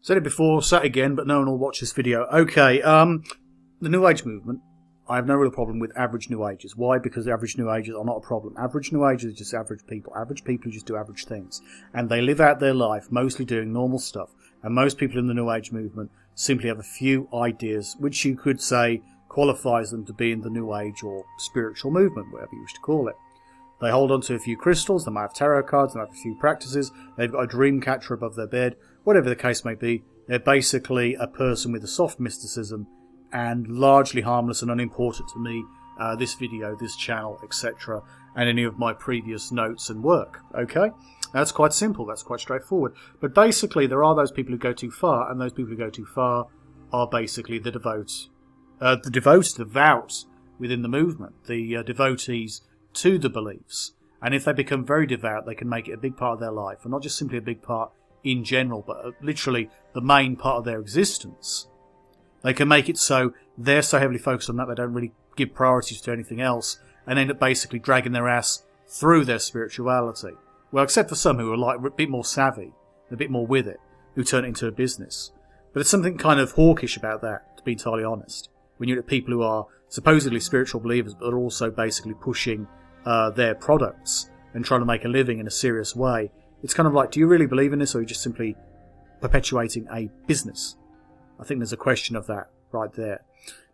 Said it before, said it again, but no one will watch this video. Okay, the New Age movement, I have no real problem with average New Agers. Why? Because the average New Agers are not a problem. Average New Agers are just average people. Average people who just do average things. And they live out their life mostly doing normal stuff. And most people in the New Age movement simply have a few ideas, which you could say qualifies them to be in the New Age or spiritual movement, whatever you wish to call it. They hold on to a few crystals, they might have tarot cards, they might have a few practices, they've got a dream catcher above their bed, whatever the case may be. They're basically a person with a soft mysticism and largely harmless and unimportant to me, this video, this channel, etc., and any of my previous notes and work. Okay? That's quite simple, that's quite straightforward. But basically there are those people who go too far, and those people who go too far are basically the devout within the movement, the devotees to the beliefs. And if they become very devout, they can make it a big part of their life, and not just simply a big part in general, but literally the main part of their existence. They can make it so they're so heavily focused on that they don't really give priorities to anything else, and end up basically dragging their ass through their spirituality. Well, except for some who are like a bit more savvy, a bit more with it, who turn it into a business. But there's something kind of hawkish about that, to be entirely honest. When you look at people who are supposedly spiritual believers, but are also basically pushing their products and trying to make a living in a serious way, it's kind of like, do you really believe in this, or are you just simply perpetuating a business? I think there's a question of that right there.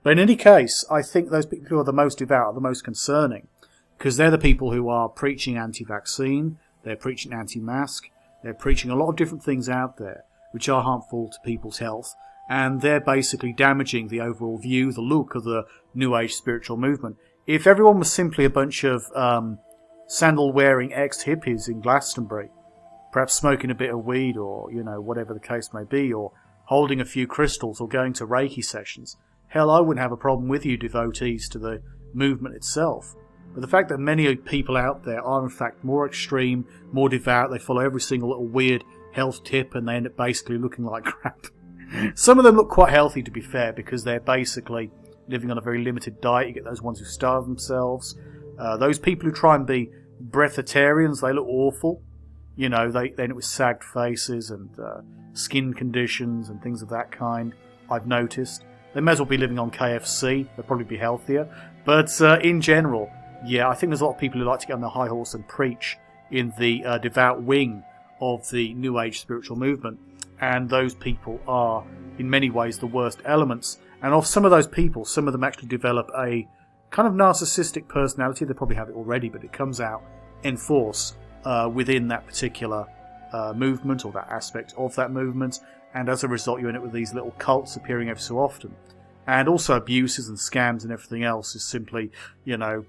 But in any case, I think those people who are the most devout are the most concerning, because they're the people who are preaching anti-vaccine, they're preaching anti-mask, they're preaching a lot of different things out there which are harmful to people's health, and they're basically damaging the overall view, the look of the New Age spiritual movement. If everyone was simply a bunch of sandal-wearing ex-hippies in Glastonbury, perhaps smoking a bit of weed or, you know, whatever the case may be, or holding a few crystals or going to Reiki sessions, hell, I wouldn't have a problem with you devotees to the movement itself. But the fact that many people out there are in fact more extreme, more devout, they follow every single little weird health tip and they end up basically looking like crap. Some of them look quite healthy, to be fair, because they're basically living on a very limited diet. You get those ones who starve themselves. Those people who try and be breatharians, they look awful. You know, they end up with sagged faces and skin conditions and things of that kind, I've noticed. They may as well be living on KFC. They'll probably be healthier. But in general, yeah, I think there's a lot of people who like to get on their high horse and preach in the devout wing of the New Age spiritual movement. And those people are, in many ways, the worst elements. And of some of those people, some of them actually develop a kind of narcissistic personality. They probably have it already, but it comes out in force within that particular movement or that aspect of that movement. And as a result, you end up with these little cults appearing every so often. And also abuses and scams and everything else is simply, you know,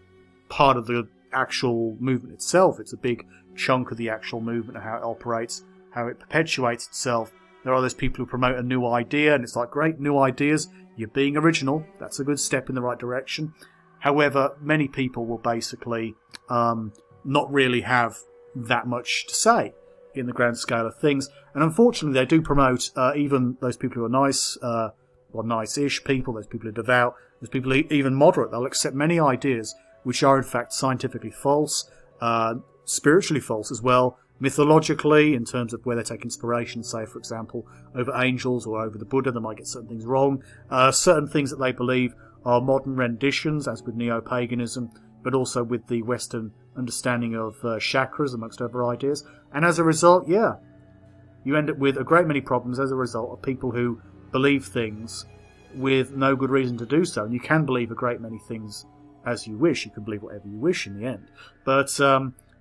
part of the actual movement itself. It's a big chunk of the actual movement and how it operates, how it perpetuates itself. There are those people who promote a new idea, and it's like, great, new ideas, you're being original, that's a good step in the right direction. However, many people will basically not really have that much to say in the grand scale of things. And unfortunately, they do promote even those people who are nice, or nice-ish people, those people who are devout, those people who are even moderate. They'll accept many ideas which are in fact scientifically false, spiritually false as well, mythologically, in terms of where they take inspiration, say, for example, over angels or over the Buddha. They might get certain things wrong. Certain things that they believe are modern renditions, as with neo-paganism, but also with the Western understanding of chakras, amongst other ideas. And as a result, yeah, you end up with a great many problems as a result of people who believe things with no good reason to do so. And you can believe a great many things as you wish. You can believe whatever you wish in the end. But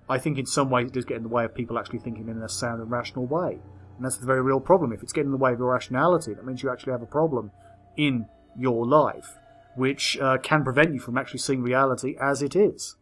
I think in some ways it does get in the way of people actually thinking in a sound and rational way. And that's the very real problem. If it's getting in the way of your rationality, that means you actually have a problem in your life, which can prevent you from actually seeing reality as it is.